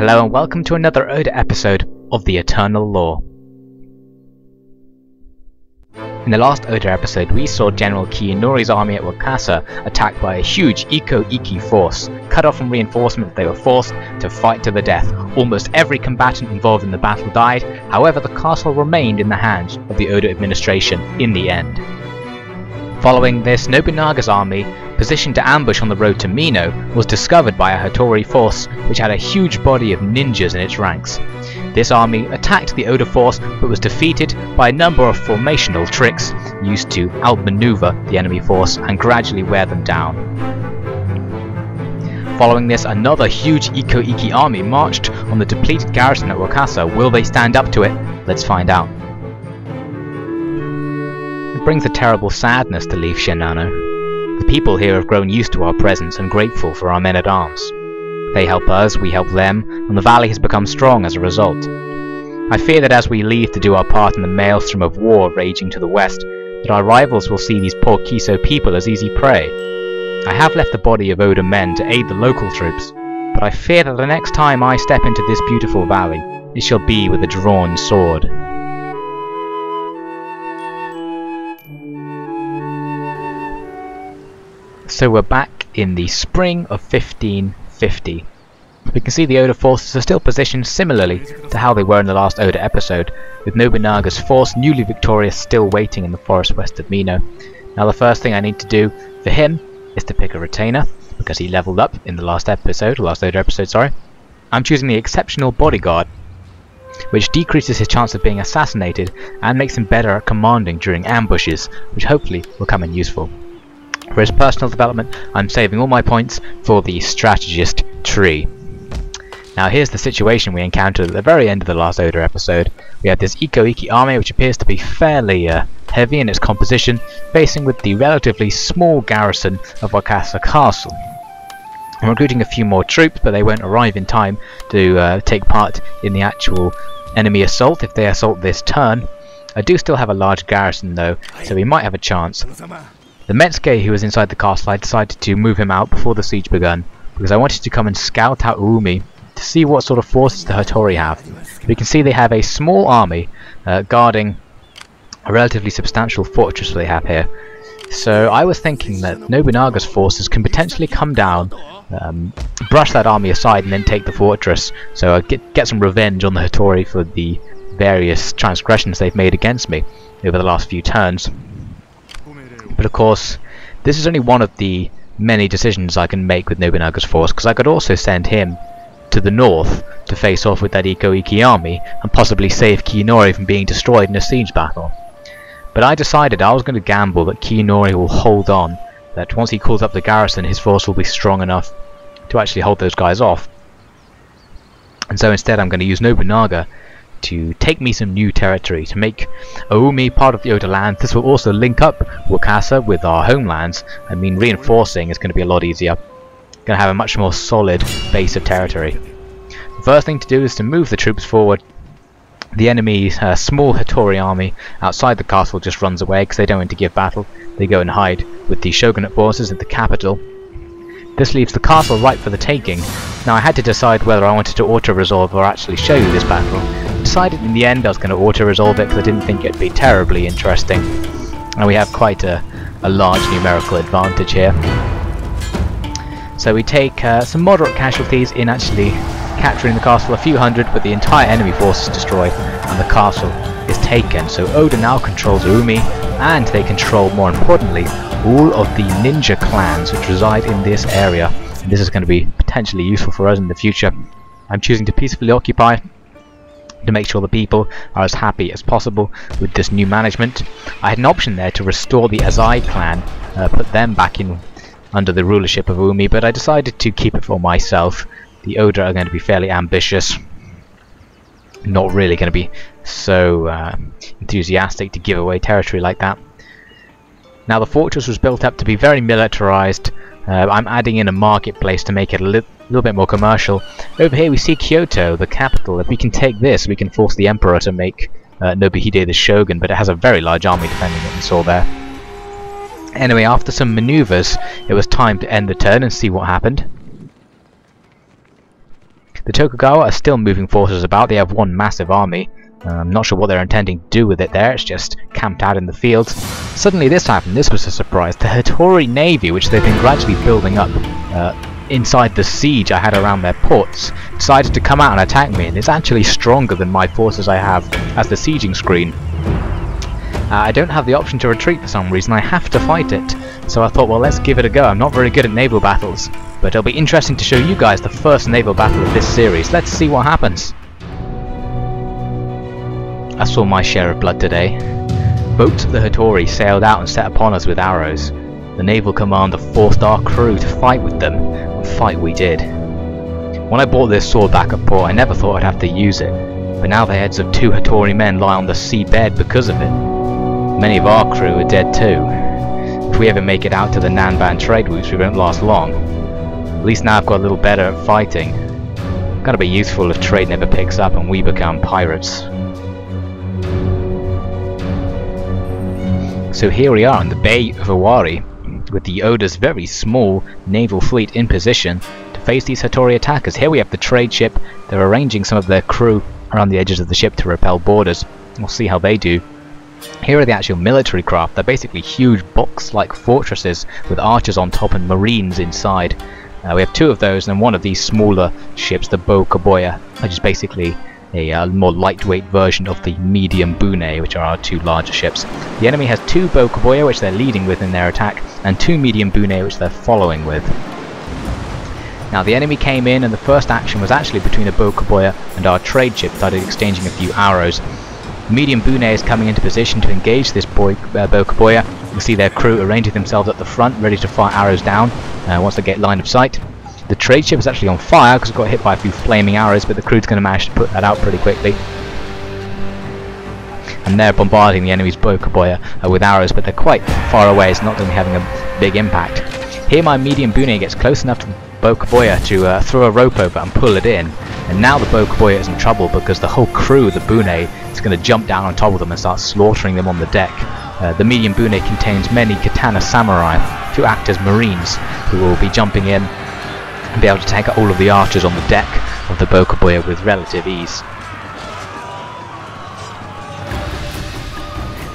Hello and welcome to another Oda episode of The Eternal Law. In the last Oda episode we saw General Kiyonori's army at Wakasa attacked by a huge Ikko Ikki force. Cut off from reinforcement, they were forced to fight to the death. Almost every combatant involved in the battle died, however the castle remained in the hands of the Oda administration in the end. Following this, Nobunaga's army, positioned to ambush on the road to Mino, was discovered by a Hattori force which had a huge body of ninjas in its ranks. This army attacked the Oda force but was defeated by a number of formational tricks used to outmaneuver the enemy force and gradually wear them down. Following this, another huge Ikko Ikki army marched on the depleted garrison at Wakasa. Will they stand up to it? Let's find out. It brings a terrible sadness to leave Shinano. The people here have grown used to our presence and grateful for our men-at-arms. They help us, we help them, and the valley has become strong as a result. I fear that as we leave to do our part in the maelstrom of war raging to the west, that our rivals will see these poor Kiso people as easy prey. I have left the body of Oda men to aid the local troops, but I fear that the next time I step into this beautiful valley, it shall be with a drawn sword. So we're back in the spring of 1550. We can see the Oda forces are still positioned similarly to how they were in the last Oda episode, with Nobunaga's force, newly victorious, still waiting in the forest west of Mino. Now the first thing I need to do for him is to pick a retainer, because he leveled up in the last Oda episode. I'm choosing the exceptional bodyguard, which decreases his chance of being assassinated and makes him better at commanding during ambushes, which hopefully will come in useful. For his personal development, I'm saving all my points for the strategist tree. Now here's the situation we encountered at the very end of the last Oda episode. We have this Ikko Ikki army which appears to be fairly heavy in its composition, facing with the relatively small garrison of Wakasa Castle. I'm recruiting a few more troops, but they won't arrive in time to take part in the actual enemy assault if they assault this turn. I do still have a large garrison though, so we might have a chance. The Metsuke who was inside the castle, I decided to move him out before the siege begun, because I wanted to come and scout out Uumi to see what sort of forces the Hattori have. We can see they have a small army guarding a relatively substantial fortress they have here. So I was thinking that Nobunaga's forces can potentially come down, brush that army aside and then take the fortress, so I get some revenge on the Hattori for the various transgressions they've made against me over the last few turns. But of course, this is only one of the many decisions I can make with Nobunaga's force, because I could also send him to the north to face off with that Ikko Ikki army and possibly save Kiyonori from being destroyed in a siege battle. But I decided I was going to gamble that Kiyonori will hold on, that once he calls up the garrison his force will be strong enough to actually hold those guys off. And so instead I'm going to use Nobunaga to take me some new territory, to make Uumi part of the Oda land. This will also link up Wakasa with our homelands. I mean, reinforcing is going to be a lot easier. Going to have a much more solid base of territory. The first thing to do is to move the troops forward. The enemy's small Hattori army outside the castle just runs away because they don't want to give battle. They go and hide with the shogunate forces at the capital. This leaves the castle ripe for the taking. Now I had to decide whether I wanted to auto-resolve or actually show you this battle. I decided in the end I was going to auto-resolve it because I didn't think it would be terribly interesting. And we have quite a large numerical advantage here. So we take some moderate casualties in actually capturing the castle, a few hundred, but the entire enemy force is destroyed and the castle is taken. So Oda now controls Uumi, and they control, more importantly, all of the ninja clans which reside in this area. And this is going to be potentially useful for us in the future. I'm choosing to peacefully occupy to make sure the people are as happy as possible with this new management. I had an option there to restore the Azai clan, put them back in under the rulership of Uumi, but I decided to keep it for myself. The Oda are going to be fairly ambitious, not really going to be so enthusiastic to give away territory like that. Now the fortress was built up to be very militarized. I'm adding in a marketplace to make it a little bit more commercial. Over here we see Kyoto, the capital. If we can take this, we can force the emperor to make Nobuhide the shogun, but it has a very large army defending what we saw there. Anyway, after some maneuvers, it was time to end the turn and see what happened. The Tokugawa are still moving forces about. They have one massive army. I'm not sure what they're intending to do with it there. It's just camped out in the fields. Suddenly this happened. This was a surprise. The Hattori Navy, which they've been gradually building up inside the siege I had around their ports, decided to come out and attack me, and it's actually stronger than my forces I have as the sieging screen. I don't have the option to retreat for some reason. I have to fight it. So I thought, well, let's give it a go. I'm not very good at naval battles, but it'll be interesting to show you guys the first naval battle of this series. Let's see what happens. I saw my share of blood today. Boats of the Hattori sailed out and set upon us with arrows. The naval commander forced our crew to fight with them, and fight we did. When I brought this sword back at port, I never thought I'd have to use it, but now the heads of 2 Hattori men lie on the seabed because of it. Many of our crew are dead too. If we ever make it out to the Nanban trade routes, we won't last long. At least now I've got a little better at fighting. Gotta be useful if trade never picks up and we become pirates. So here we are in the Bay of Owari, with the Oda's very small naval fleet in position to face these Hattori attackers. Here we have the trade ship. They're arranging some of their crew around the edges of the ship to repel boarders. We'll see how they do. Here are the actual military craft. They're basically huge box-like fortresses with archers on top and marines inside. We have 2 of those, and one of these smaller ships, the Bokaboya, which is basically a more lightweight version of the medium Bune, which are our 2 larger ships. The enemy has 2 Bokaboya, which they're leading with in their attack, and 2 medium Bune, which they're following with. Now the enemy came in, and the first action was actually between a Bokaboya and our trade ship, started exchanging a few arrows. Medium Bune is coming into position to engage this Bokaboya. You can see their crew arranging themselves at the front, ready to fire arrows down once they get line of sight. The trade ship is actually on fire because it got hit by a few flaming arrows, but the crew's going to manage to put that out pretty quickly. And they're bombarding the enemy's Bokaboya with arrows, but they're quite far away. It's not going to be having a big impact. Here my medium Bune gets close enough to the Bokaboya to throw a rope over and pull it in. And now the Bokaboya is in trouble because the whole crew of the Bune is going to jump down on top of them and start slaughtering them on the deck. The medium Bune contains many katana samurai to act as marines who will be jumping in and be able to take out all of the archers on the deck of the Bokaboya with relative ease.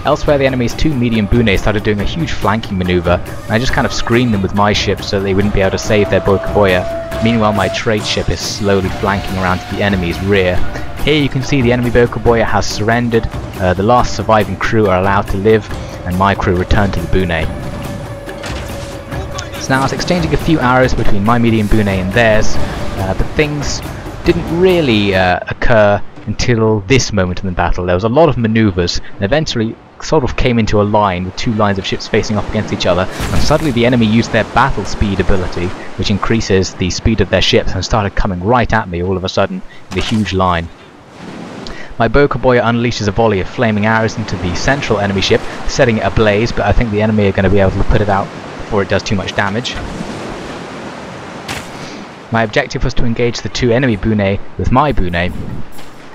Elsewhere, the enemy's 2 medium Bune started doing a huge flanking maneuver, and I just kind of screened them with my ship so they wouldn't be able to save their Bokaboya. Meanwhile, my trade ship is slowly flanking around to the enemy's rear. Here you can see the enemy Bokaboya has surrendered, the last surviving crew are allowed to live, and my crew return to the Bune. So now I was exchanging a few arrows between my medium Bune and theirs, but things didn't really occur until this moment in the battle. There was a lot of maneuvers, and eventually sort of came into a line with 2 lines of ships facing off against each other, and suddenly the enemy used their battle speed ability, which increases the speed of their ships, and started coming right at me all of a sudden in a huge line. My Bokaboya unleashes a volley of flaming arrows into the central enemy ship, setting it ablaze, but I think the enemy are going to be able to put it out before it does too much damage. My objective was to engage the 2 enemy Bune with my Bune,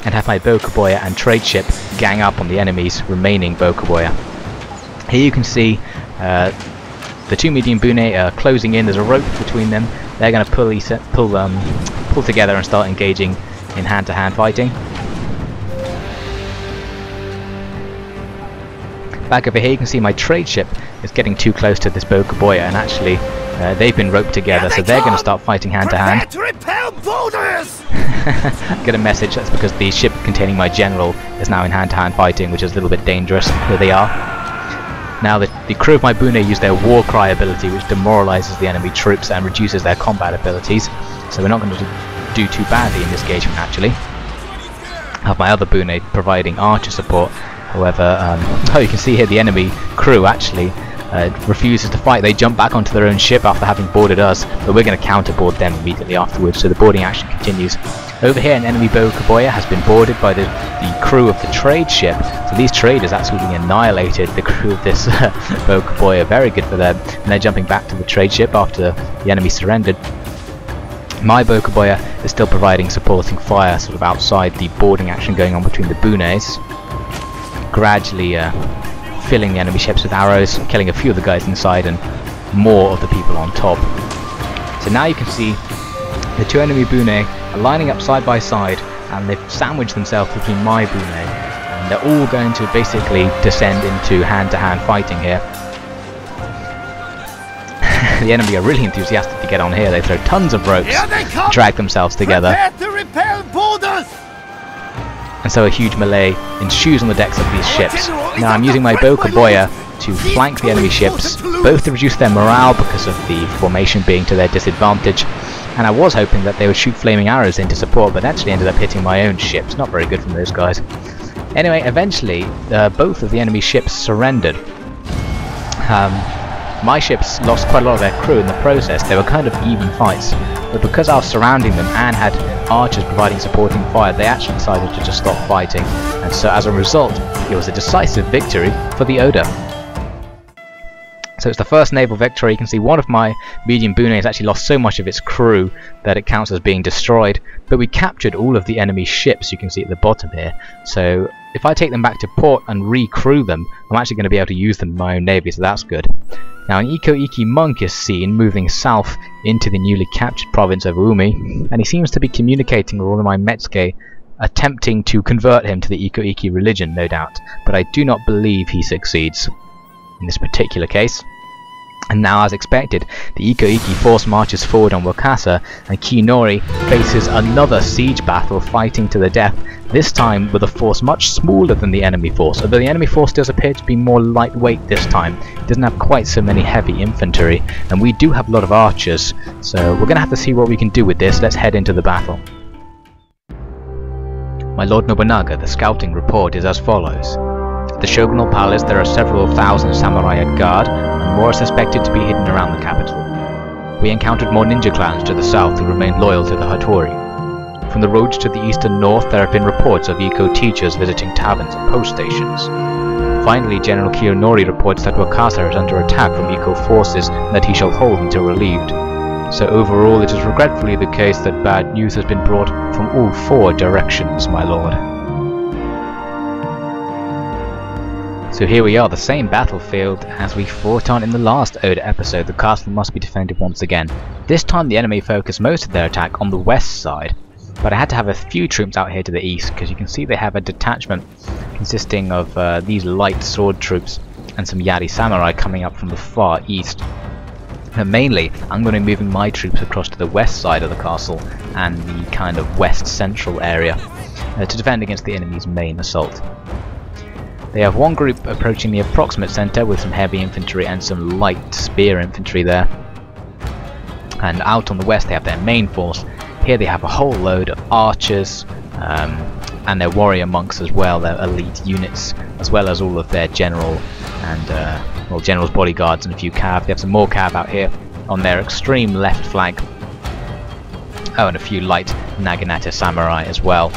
and have my Bokaboya and trade ship gang up on the enemy's remaining Bokaboya. Here you can see the 2 medium Bune are closing in. There's a rope between them. They're going to pull together and start engaging in hand-to-hand fighting. Back over here you can see my trade ship is getting too close to this Bokaboya, and actually they've been roped together, so they're going to start fighting hand-to-hand. Get a message, that's because the ship containing my general is now in hand-to-hand fighting, which is a little bit dangerous. Here they are. Now the crew of my Bune use their war cry ability, which demoralizes the enemy troops and reduces their combat abilities, so we're not going to do too badly in this engagement actually. I have my other Bune providing archer support. However, you can see here the enemy crew actually refuses to fight. They jump back onto their own ship after having boarded us, but we're going to counterboard them immediately afterwards, so the boarding action continues. Over here an enemy Bokaboya has been boarded by the crew of the trade ship, so these traders absolutely annihilated the crew of this Bokaboya. Very good for them, and they're jumping back to the trade ship after the enemy surrendered. My Bokaboya is still providing supporting fire sort of outside the boarding action going on between the Bunes, gradually filling the enemy ships with arrows, killing a few of the guys inside and more of the people on top. So now you can see The two enemy bune are lining up side by side, and they've sandwiched themselves between my bune, and they're all going to basically descend into hand-to-hand fighting here. The enemy are really enthusiastic to get on here. They throw tons of ropes, drag themselves together, and so a huge melee ensues on the decks of these ships. Now I'm using my bow kaboya to flank the enemy ships, both to reduce their morale because of the formation being to their disadvantage, and I was hoping that they would shoot flaming arrows into support, but actually ended up hitting my own ships. Not very good from those guys. Anyway, eventually both of the enemy ships surrendered. My ships lost quite a lot of their crew in the process. They were kind of even fights, but because I was surrounding them and had archers providing supporting fire, they actually decided to just stop fighting, and so as a result it was a decisive victory for the Oda. So it's the first naval victory. You can see one of my medium bune has actually lost so much of its crew that it counts as being destroyed, but we captured all of the enemy ships, you can see at the bottom here. So if I take them back to port and recrew them, I'm actually going to be able to use them in my own navy, so that's good. Now an Ikko Ikki monk is seen moving south into the newly captured province of Umi, and he seems to be communicating with one of my Metsuke, attempting to convert him to the Ikko Ikki religion, no doubt, but I do not believe he succeeds in this particular case. And now, as expected, the Ikko Ikki force marches forward on Wakasa, and Kinori faces another siege battle, fighting to the death, this time with a force much smaller than the enemy force, although the enemy force does appear to be more lightweight this time. It doesn't have quite so many heavy infantry, and we do have a lot of archers, so we're going to have to see what we can do with this. Let's head into the battle. My Lord Nobunaga, the scouting report is as follows. At the Shogunal Palace there are several thousand samurai at guard, and more are suspected to be hidden around the capital. We encountered more ninja clans to the south who remained loyal to the Hattori. From the roads to the east and north there have been reports of Ikko teachers visiting taverns and post stations. Finally, General Kiyonori reports that Wakasa is under attack from Ikko forces and that he shall hold until relieved. So overall it is regretfully the case that bad news has been brought from all four directions, my lord. So here we are, the same battlefield as we fought on in the last Oda episode. The castle must be defended once again. This time the enemy focused most of their attack on the west side, but I had to have a few troops out here to the east, because you can see they have a detachment consisting of these light sword troops and some Yari samurai coming up from the far east. And mainly I'm going to be moving my troops across to the west side of the castle and the kind of west central area to defend against the enemy's main assault. They have one group approaching the approximate centre with some heavy infantry and some light spear infantry there. And out on the west they have their main force. Here they have a whole load of archers and their warrior monks as well, their elite units, as well as all of their general and general's bodyguards and a few cav. They have some more cav out here on their extreme left flank. Oh, and a few light Naginata samurai as well.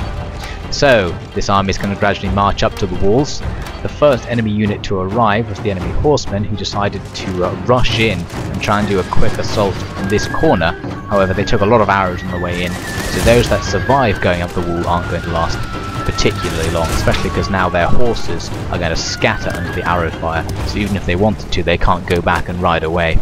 So this army is going to gradually march up to the walls. The first enemy unit to arrive was the enemy horsemen, who decided to rush in and try and do a quick assault on this corner. However, they took a lot of arrows on the way in, so those that survive going up the wall aren't going to last particularly long, especially because now their horses are going to scatter under the arrow fire, so even if they wanted to, they can't go back and ride away.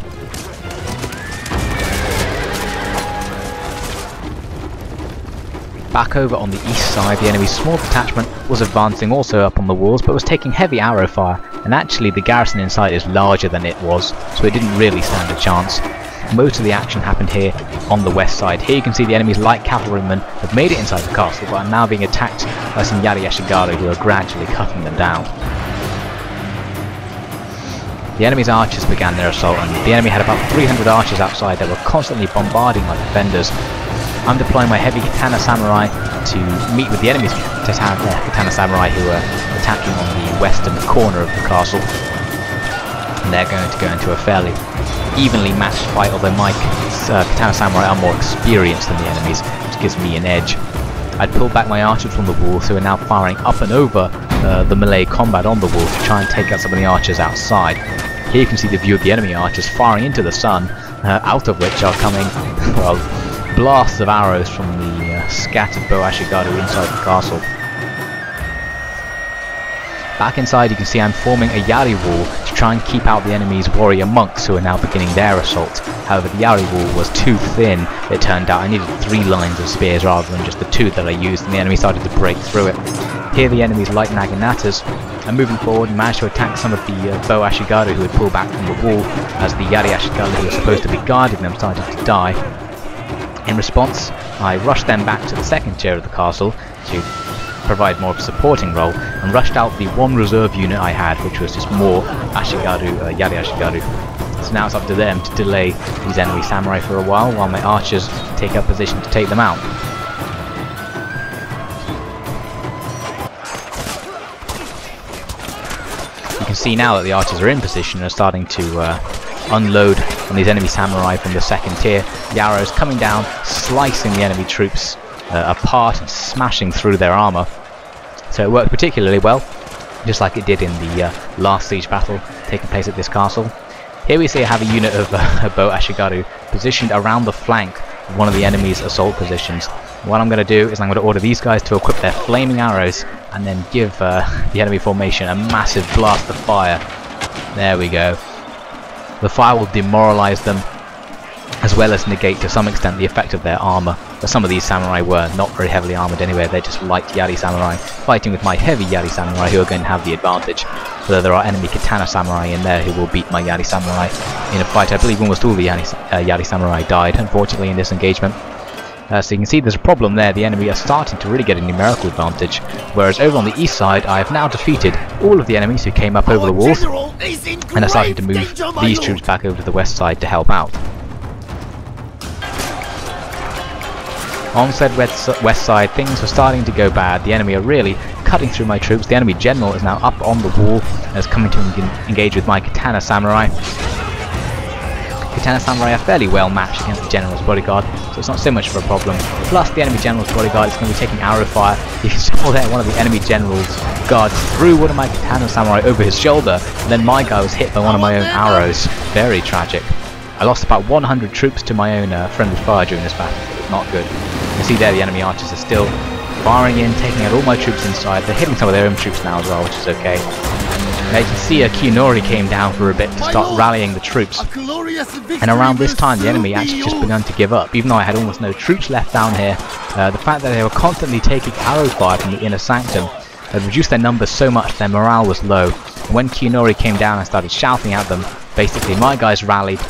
Back over on the east side, the enemy's small detachment was advancing also up on the walls, but was taking heavy arrow fire, and actually the garrison inside is larger than it was, so it didn't really stand a chance. Most of the action happened here on the west side. Here you can see the enemy's light cavalrymen have made it inside the castle, but are now being attacked by some Yari Ashigaru who are gradually cutting them down. The enemy's archers began their assault, and the enemy had about 300 archers outside that were constantly bombarding my defenders. I'm deploying my heavy katana samurai to meet with the enemy's katana samurai who are attacking on the western corner of the castle. And they're going to go into a fairly evenly matched fight, although my katana samurai are more experienced than the enemy's, which gives me an edge. I'd pulled back my archers from the wall, so we're now firing up and over the melee combat on the wall to try and take out some of the archers outside. Here you can see the view of the enemy archers firing into the sun, out of which are coming, well, blasts of arrows from the scattered bow Ashigaru inside the castle. Back inside you can see I'm forming a Yari wall to try and keep out the enemy's warrior monks who are now beginning their assault. However, the Yari wall was too thin, it turned out. I needed 3 lines of spears rather than just the 2 that I used, and the enemy started to break through it. Here the enemy's light naginatas are moving forward and managed to attack some of the bow ashigaru who had pulled back from the wall as the Yari ashigaru who were supposed to be guarding them started to die. In response, I rushed them back to the second tier of the castle to provide more of a supporting role, and rushed out the 1 reserve unit I had, which was just more ashigaru, Yari ashigaru. So now it's up to them to delay these enemy samurai for a while my archers take up position to take them out. You can see now that the archers are in position and are starting to unload on these enemy samurai from the second tier. The arrows coming down, slicing the enemy troops apart and smashing through their armour. So it worked particularly well, just like it did in the last siege battle taking place at this castle. Here we see I have a unit of bow ashigaru positioned around the flank of one of the enemy's assault positions. What I'm going to do is I'm going to order these guys to equip their flaming arrows and then give the enemy formation a massive blast of fire. There we go. The fire will demoralize them as well as negate to some extent the effect of their armour. But some of these samurai were not very heavily armoured anyway, they're just light Yari samurai fighting with my heavy Yari samurai who are going to have the advantage. Although there are enemy katana samurai in there who will beat my Yari samurai in a fight. I believe almost all the Yari samurai died unfortunately in this engagement. So you can see there's a problem there, the enemy are starting to really get a numerical advantage, whereas over on the east side I have now defeated all of the enemies who came up over the walls and are starting to move these troops back over to the west side to help out. On said west side things are starting to go bad, the enemy are really cutting through my troops. The enemy general is now up on the wall and is coming to engage with my katana samurai. Katana samurai are fairly well matched against the general's bodyguard, so it's not so much of a problem. Plus the enemy general's bodyguard is going to be taking arrow fire. You can see there one of the enemy general's guards threw one of my katana samurai over his shoulder, and then my guy was hit by one of my own arrows. Very tragic. I lost about 100 troops to my own friendly fire during this battle, so it was not good. You can see there the enemy archers are still firing in, taking out all my troops inside. They're hitting some of their own troops now as well, which is okay. Now you can see Muneyori came down for a bit to start rallying the troops, and around this time the enemy actually just begun to give up. Even though I had almost no troops left down here, the fact that they were constantly taking arrow fire from the inner sanctum had reduced their numbers so much their morale was low. And when Muneyori came down and started shouting at them, basically my guys rallied,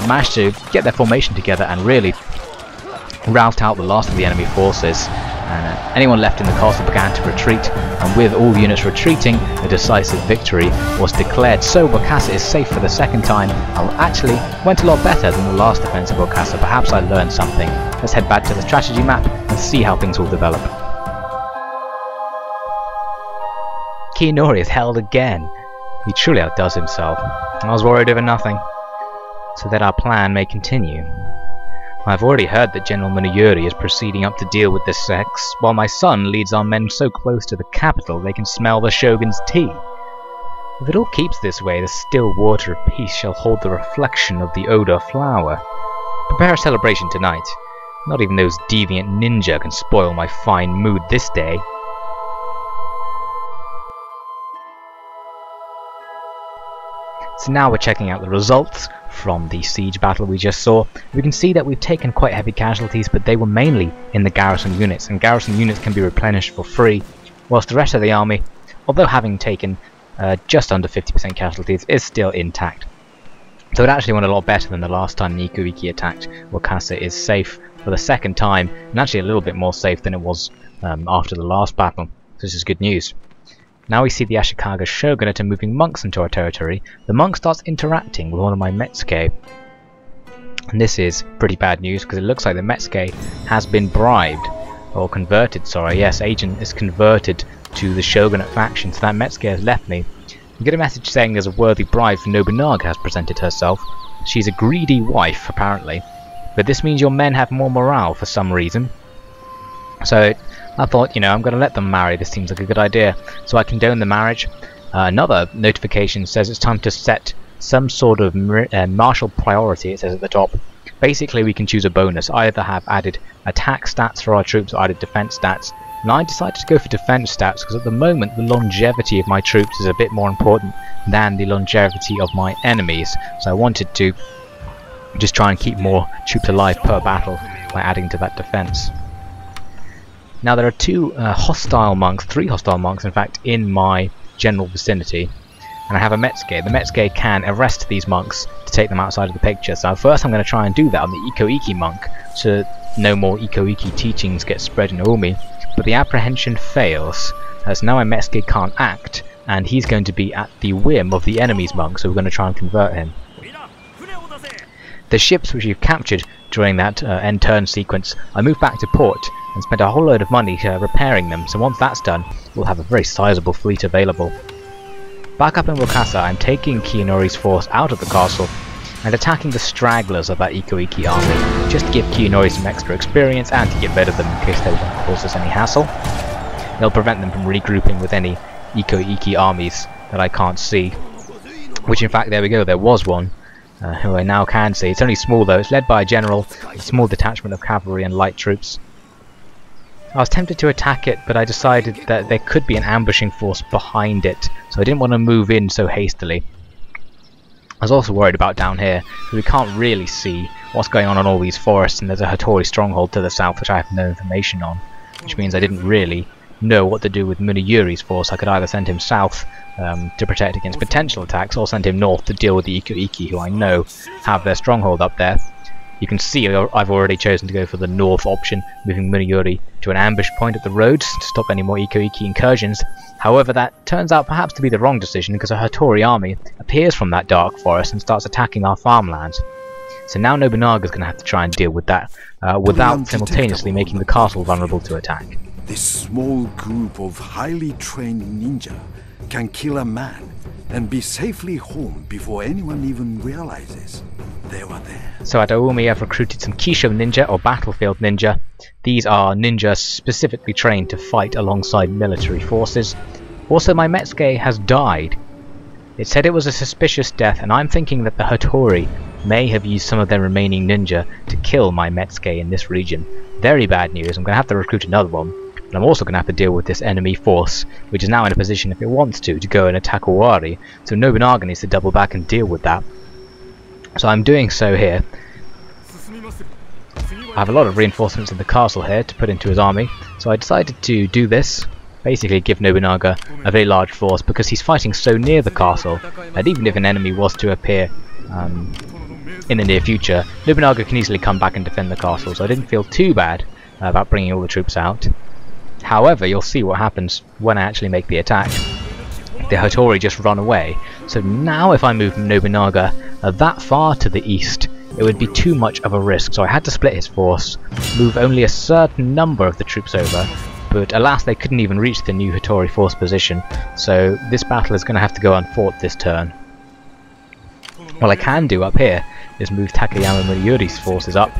managed to get their formation together and really rout out the last of the enemy forces. And anyone left in the castle began to retreat, and with all units retreating, a decisive victory was declared. So Wakasa is safe for the second time, and actually went a lot better than the last defense of Wakasa. Perhaps I learned something. Let's head back to the strategy map and see how things will develop. Muneyori is held again. He truly outdoes himself. I was worried over nothing, so that our plan may continue. I've already heard that General Muneyori is proceeding up to deal with the sects, while my son leads our men so close to the capital they can smell the Shogun's tea. If it all keeps this way, the still water of peace shall hold the reflection of the Oda flower. Prepare a celebration tonight. Not even those deviant ninja can spoil my fine mood this day. So now we're checking out the results from the siege battle we just saw. We can see that we've taken quite heavy casualties, but they were mainly in the garrison units, and garrison units can be replenished for free, whilst the rest of the army, although having taken just under 50% casualties, is still intact. So it actually went a lot better than the last time Ikko Ikki attacked. Wakasa is safe for the second time, and actually a little bit more safe than it was after the last battle. So this is good news. Now we see the Ashikaga Shogunate moving monks into our territory. The monk starts interacting with one of my Metsuke. And this is pretty bad news because it looks like the Metsuke has been bribed. Or converted, sorry. Yes, agent is converted to the Shogunate faction. So that Metsuke has left me. You get a message saying there's a worthy bride for Nobunaga has presented herself. She's a greedy wife, apparently. But this means your men have more morale for some reason. So I thought, you know, I'm going to let them marry. This seems like a good idea. So I condone the marriage. Another notification says it's time to set some sort of martial priority, it says at the top. Basically, we can choose a bonus. Either have added attack stats for our troops or added defense stats. and I decided to go for defense stats because at the moment the longevity of my troops is a bit more important than the longevity of my enemies, so I wanted to just try and keep more troops alive per battle by adding to that defense. Now there are three hostile monks in fact, in my general vicinity, and I have a Metsuke. The Metsuke can arrest these monks to take them outside of the picture, so first I'm going to try and do that on the Ikko Ikki monk, so no more Ikko Ikki teachings get spread in Umi, but the apprehension fails, as now my Metsuke can't act, and he's going to be at the whim of the enemy's monk, so we're going to try and convert him. The ships which you've captured during that end turn sequence, I moved back to port and spent a whole load of money repairing them, so once that's done, we'll have a very sizable fleet available. Back up in Wakasa, I'm taking Kiyonori's force out of the castle and attacking the stragglers of that Ikko Ikki army, just to give Kiyonori some extra experience and to get rid of them in case they won't cause us any hassle. They'll prevent them from regrouping with any Ikko Ikki armies that I can't see, which in fact, there we go, there was one. Who I now can see. It's only small though, it's led by a general, a small detachment of cavalry and light troops. I was tempted to attack it, but I decided that there could be an ambushing force behind it, so I didn't want to move in so hastily. I was also worried about down here, because we can't really see what's going on all these forests, and there's a Hattori stronghold to the south which I have no information on, which means I didn't really know what to do with Muneyori's force. I could either send him south to protect against potential attacks, or send him north to deal with the Ikko Ikki, who I know have their stronghold up there. You can see I've already chosen to go for the north option, moving Muneyori to an ambush point at the roads to stop any more Ikko Ikki incursions. However, that turns out perhaps to be the wrong decision, because a Hattori army appears from that dark forest and starts attacking our farmlands. So now Nobunaga's going to have to try and deal with that without simultaneously making the castle vulnerable to attack. This small group of highly trained ninja can kill a man and be safely home before anyone even realizes they were there. So at Aoumi I've recruited some Kisho ninja, or battlefield ninja. These are ninjas specifically trained to fight alongside military forces. Also, my Metsuke has died. It said it was a suspicious death, and I'm thinking that the Hattori may have used some of their remaining ninja to kill my Metsuke in this region. Very bad news. I'm going to have to recruit another one. And I'm also going to have to deal with this enemy force, which is now in a position, if it wants to go and attack Owari. So Nobunaga needs to double back and deal with that. So I'm doing so here. I have a lot of reinforcements in the castle here to put into his army, so I decided to do this, basically give Nobunaga a very large force, because he's fighting so near the castle that even if an enemy was to appear in the near future, Nobunaga can easily come back and defend the castle, so I didn't feel too bad about bringing all the troops out. However, you'll see what happens when I actually make the attack. The Hattori just run away, so now if I move Nobunaga that far to the east, it would be too much of a risk, so I had to split his force, move only a certain number of the troops over, but alas they couldn't even reach the new Hattori force position, so this battle is going to have to go unfought this turn. What I can do up here is move Takayama Muneyori's forces up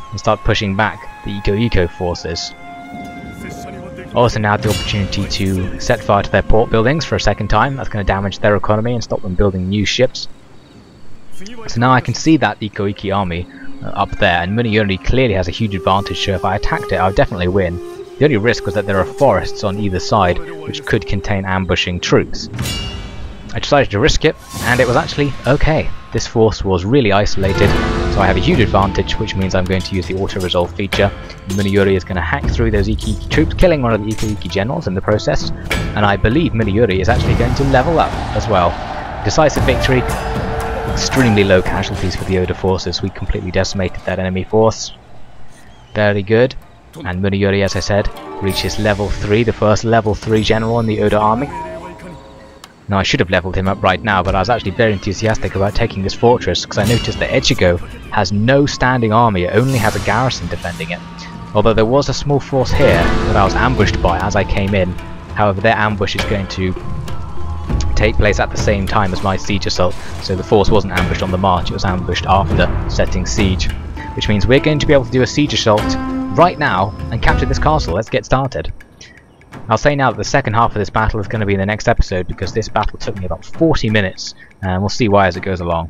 and start pushing back the Ikko Ikki forces. I also now have the opportunity to set fire to their port buildings for a second time. That's going to damage their economy and stop them building new ships. So now I can see that Ikko Ikki army up there, and Muneyori clearly has a huge advantage, so if I attacked it I would definitely win. The only risk was that there are forests on either side which could contain ambushing troops. I decided to risk it, and it was actually okay. This force was really isolated, so I have a huge advantage, which means I'm going to use the auto-resolve feature. Muneyori is going to hack through those Ikko Ikki troops, killing one of the Ikko Ikki generals in the process, and I believe Muneyori is actually going to level up as well. Decisive victory, extremely low casualties for the Oda forces. We completely decimated that enemy force. Very good. And Muneyori, as I said, reaches level 3, the first level 3 general in the Oda army. Now I should have leveled him up right now, but I was actually very enthusiastic about taking this fortress because I noticed that Echigo has no standing army, it only has a garrison defending it. Although there was a small force here that I was ambushed by as I came in, however their ambush is going to take place at the same time as my siege assault, so the force wasn't ambushed on the march, it was ambushed after setting siege. Which means we're going to be able to do a siege assault right now and capture this castle. Let's get started. I'll say now that the second half of this battle is going to be in the next episode, because this battle took me about 40 minutes, and we'll see why as it goes along.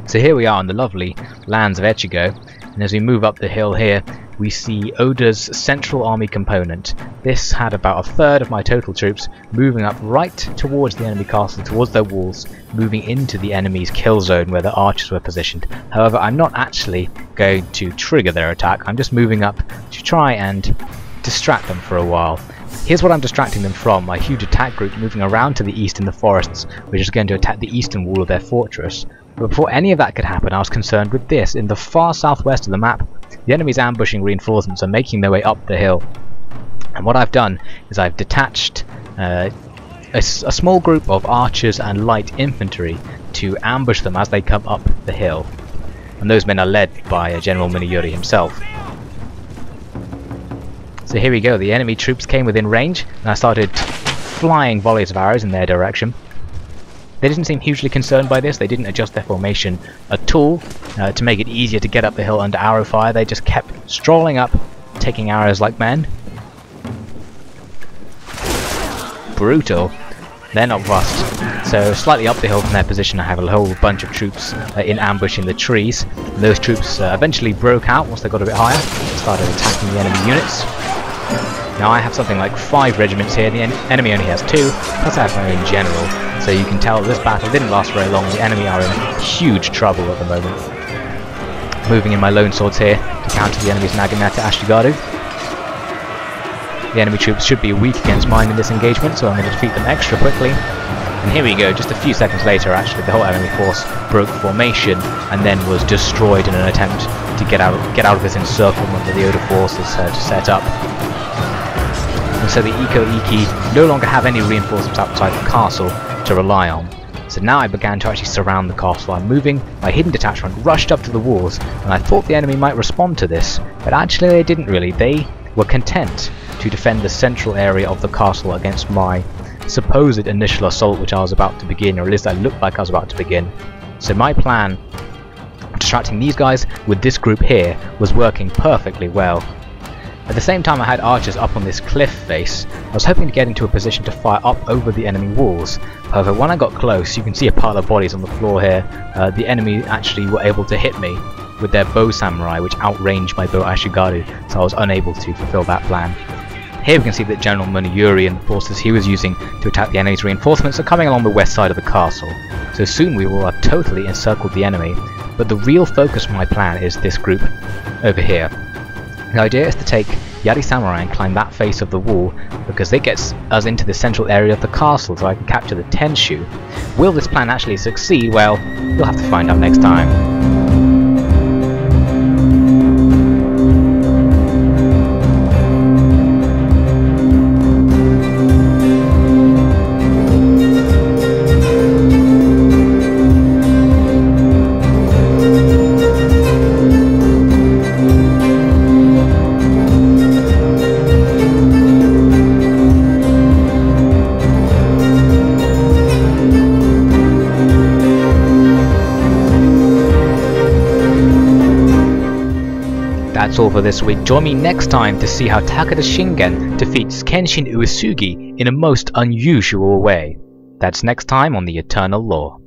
So here we are in the lovely lands of Echigo, and as we move up the hill here, we see Oda's central army component. This had about a third of my total troops moving up right towards the enemy castle, towards their walls, moving into the enemy's kill zone where the archers were positioned. However, I'm not actually going to trigger their attack, I'm just moving up to try and distract them for a while. Here's what I'm distracting them from: my huge attack group moving around to the east in the forests, which is going to attack the eastern wall of their fortress. But before any of that could happen, I was concerned with this. In the far southwest of the map, the enemy's ambushing reinforcements are making their way up the hill. And what I've done is I've detached a small group of archers and light infantry to ambush them as they come up the hill. And those men are led by General Muneyori himself. So here we go, the enemy troops came within range, and I started flying volleys of arrows in their direction. They didn't seem hugely concerned by this, they didn't adjust their formation at all to make it easier to get up the hill under arrow fire. They just kept strolling up, taking arrows like men. Brutal. They're not fussed. So slightly up the hill from their position I have a whole bunch of troops in ambush in the trees. And those troops eventually broke out once they got a bit higher and started attacking the enemy units. Now I have something like 5 regiments here, the enemy only has 2, plus I have my own general, so you can tell this battle didn't last very long. The enemy are in huge trouble at the moment. Moving in my lone swords here to counter the enemy's Naginata Ashigaru. The enemy troops should be weak against mine in this engagement, so I'm going to defeat them extra quickly. And here we go, just a few seconds later actually, the whole enemy force broke formation and then was destroyed in an attempt to get out of this encirclement that the Oda forces had set up. And so the Ikko Ikki no longer have any reinforcements outside the castle to rely on. So now I began to actually surround the castle. I'm moving, my hidden detachment rushed up to the walls, and I thought the enemy might respond to this, but actually they didn't really. They were content to defend the central area of the castle against my supposed initial assault which I was about to begin, or at least I looked like I was about to begin. So my plan of distracting these guys with this group here was working perfectly well. At the same time I had archers up on this cliff face. I was hoping to get into a position to fire up over the enemy walls. However, when I got close, you can see a pile of bodies on the floor here. The enemy actually were able to hit me with their bow samurai, which outranged my bow Ashigaru, so I was unable to fulfill that plan. Here we can see that General Muneyori and the forces he was using to attack the enemy's reinforcements are coming along the west side of the castle. So soon we will have totally encircled the enemy, but the real focus of my plan is this group over here. The idea is to take Yari Samurai and climb that face of the wall, because it gets us into the central area of the castle so I can capture the Tenshu. Will this plan actually succeed? Well, you'll have to find out next time. That's all for this week. Join me next time to see how Takeda Shingen defeats Kenshin Uesugi in a most unusual way. That's next time on The Eternal Law.